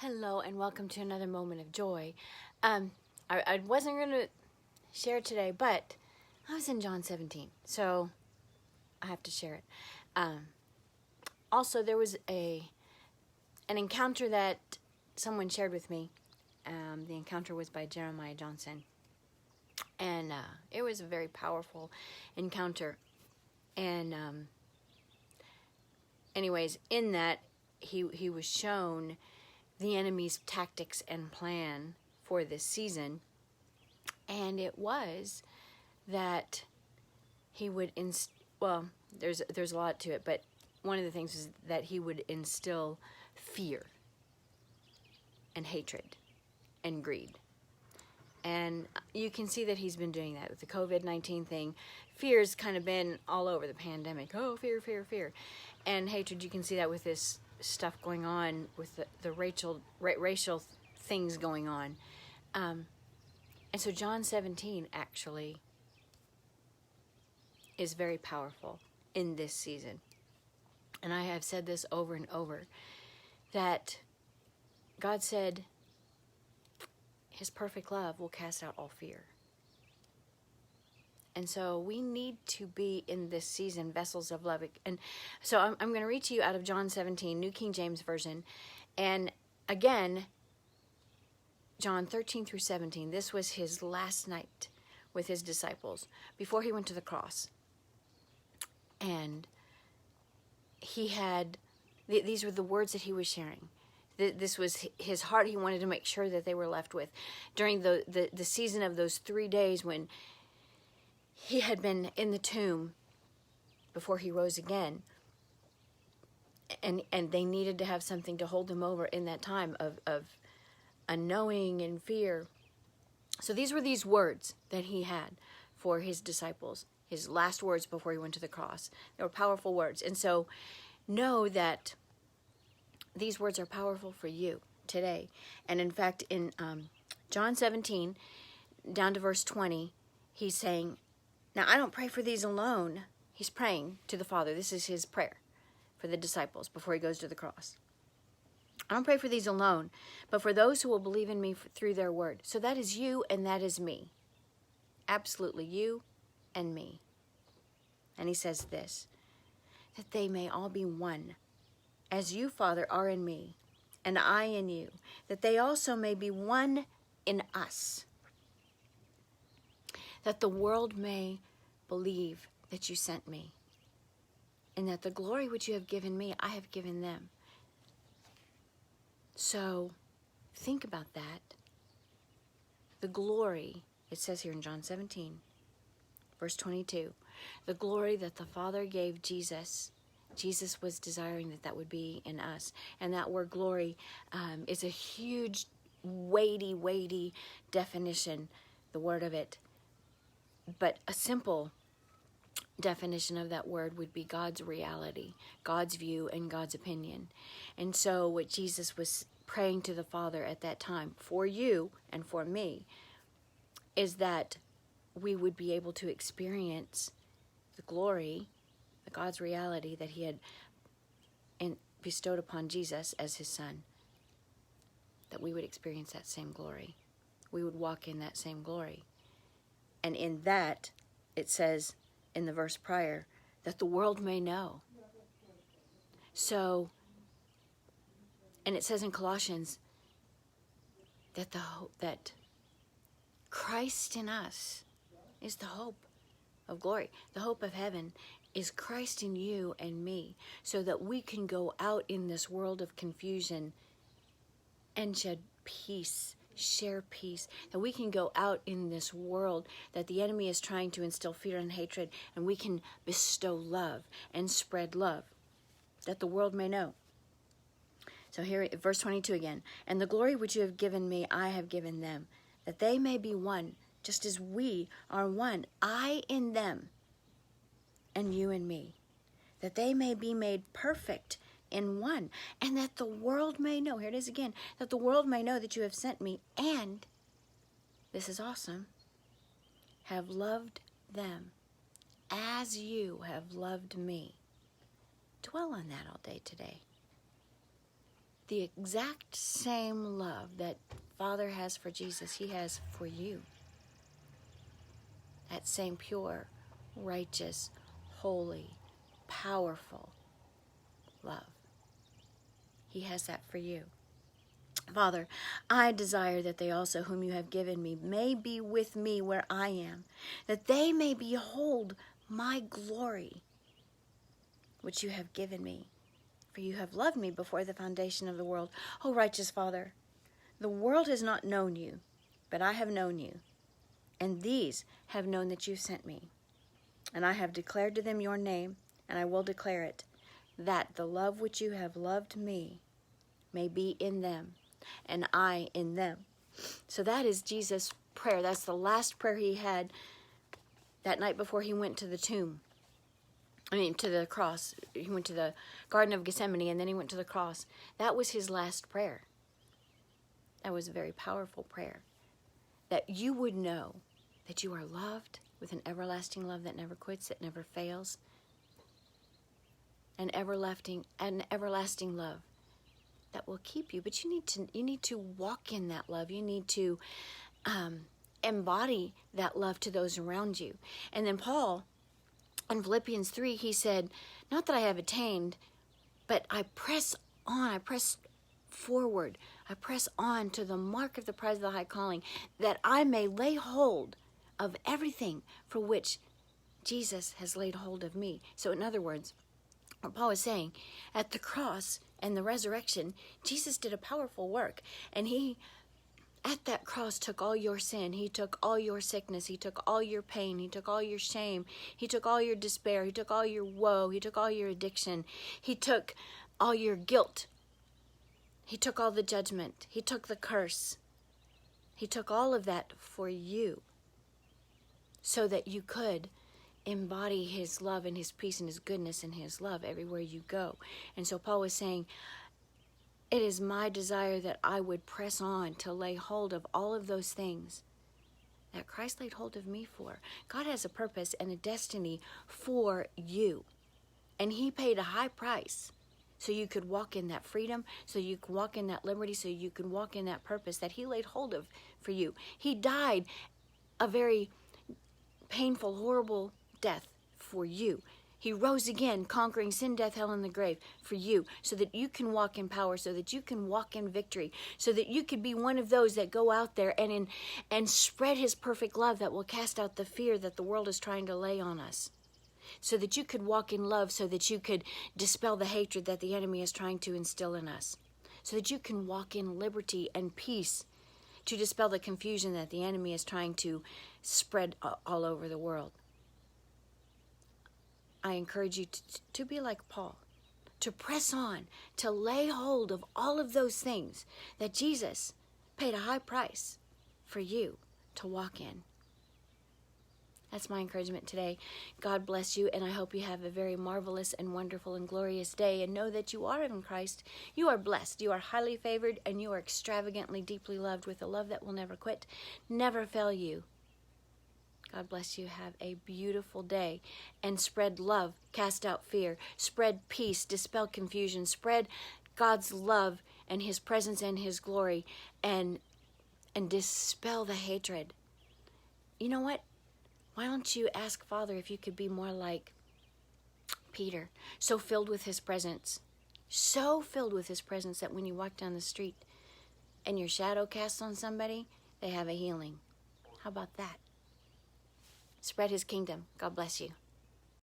Hello and welcome to another moment of joy. I wasn't going to share today, but I was in John 17, so I have to share it. Also, there was an encounter that someone shared with me. The encounter was by Jeremiah Johnson, and it was a very powerful encounter. And anyways, in that, he was shown the enemy's tactics and plan for this season, and it was that he would there's a lot to it, but one of the things is that he would instill fear and hatred and greed. And you can see that he's been doing that with the COVID-19 thing. Fear's kind of been all over the pandemic. Oh, fear, fear, fear. And hatred, you can see that with this stuff going on with the racial things going on. And so John 17 actually is very powerful in this season. And I have said this over and over, that God said his perfect love will cast out all fear. And so we need to be in this season vessels of love. And so I'm going to read to you out of John 17, New King James Version. And again, John 13 through 17, this was his last night with his disciples before he went to the cross. And he had, these were the words that he was sharing. This was his heart. He wanted to make sure that they were left with during the season of those 3 days when he had been in the tomb before he rose again. And they needed to have something to hold him over in that time of unknowing and fear. So these were these words that he had for his disciples, his last words before he went to the cross. They were powerful words. And so know that these words are powerful for you today. And in fact, in John 17, down to verse 20, he's saying, now I don't pray for these alone. He's praying to the Father. This is his prayer for the disciples before he goes to the cross. I don't pray for these alone, but for those who will believe in me through their word. So that is you and that is me. Absolutely you and me. And he says this, that they may all be one, as you, Father, are in me, and I in you, that they also may be one in us, that the world may believe that you sent me, and that the glory which you have given me, I have given them. So think about that. The glory, it says here in John 17, verse 22, the glory that the Father gave Jesus, Jesus was desiring that that would be in us. And that word glory is a huge, weighty definition, the word of it. But a simple definition of that word would be God's reality, God's view, and God's opinion. And so what Jesus was praying to the Father at that time, for you and for me, is that we would be able to experience the glory, the God's reality that he had bestowed upon Jesus as his son, that we would experience that same glory. We would walk in that same glory. And in that, it says in the verse prior, that the world may know. So, and it says in Colossians that that Christ in us is the hope of glory. The hope of heaven is Christ in you and me, so that we can go out in this world of confusion and shed peace, share peace, that we can go out in this world that the enemy is trying to instill fear and hatred, and we can bestow love and spread love, that the world may know. So here, verse 22 again, and the glory which you have given me, I have given them, that they may be one, just as we are one, I in them, and you in me, that they may be made perfect in one, and that the world may know, here it is again, that the world may know that you have sent me, and, this is awesome, have loved them as you have loved me. Dwell on that all day today. the exact same love that Father has for Jesus, he has for you. That same pure, righteous, holy, powerful love. He has that for you. Father, I desire that they also whom you have given me may be with me where I am, that they may behold my glory, which you have given me. For you have loved me before the foundation of the world. O righteous Father, the world has not known you, but I have known you, and these have known that you sent me. And I have declared to them your name, and I will declare it, that the love which you have loved me may be in them, and I in them. So that is Jesus' prayer. That's the last prayer he had that night before he went to the tomb. To the cross. He went to the Garden of Gethsemane, and then he went to the cross. That was his last prayer. That was a very powerful prayer. That you would know that you are loved with an everlasting love that never quits, that never fails. An everlasting love that will keep you. But you need to walk in that love. You need to embody that love to those around you. And then Paul, in Philippians 3, he said, not that I have attained, but I press on, I press forward, I press on to the mark of the prize of the high calling, that I may lay hold of everything for which Jesus has laid hold of me. So in other words, what Paul is saying, at the cross and the resurrection, Jesus did a powerful work, and he at that cross took all your sin. He took all your sickness. He took all your pain. He took all your shame. He took all your despair. He took all your woe. He took all your addiction. He took all your guilt. He took all the judgment. He took the curse. He took all of that for you so that you could embody his love and his peace and his goodness and his love everywhere you go. And so Paul was saying, it is my desire that I would press on to lay hold of all of those things that Christ laid hold of me for. God has a purpose and a destiny for you. And he paid a high price so you could walk in that freedom, so you could walk in that liberty, so you could walk in that purpose that he laid hold of for you. He died a very painful, horrible death for you. He rose again, conquering sin, death, hell, and the grave for you, so that you can walk in power, so that you can walk in victory, so that you could be one of those that go out there and spread his perfect love that will cast out the fear that the world is trying to lay on us, so that you could walk in love, so that you could dispel the hatred that the enemy is trying to instill in us, so that you can walk in liberty and peace to dispel the confusion that the enemy is trying to spread all over the world. I encourage you to be like Paul, to press on, to lay hold of all of those things that Jesus paid a high price for you to walk in. That's my encouragement today. God bless you, and I hope you have a very marvelous and wonderful and glorious day, and know that you are in Christ. You are blessed, you are highly favored, and you are extravagantly, deeply loved with a love that will never quit, never fail you. God bless you. Have a beautiful day, and spread love, cast out fear, spread peace, dispel confusion, spread God's love and his presence and his glory, and dispel the hatred. You know what? Why don't you ask Father if you could be more like Peter, so filled with his presence, that when you walk down the street and your shadow casts on somebody, they have a healing. How about that? Spread his kingdom. God bless you.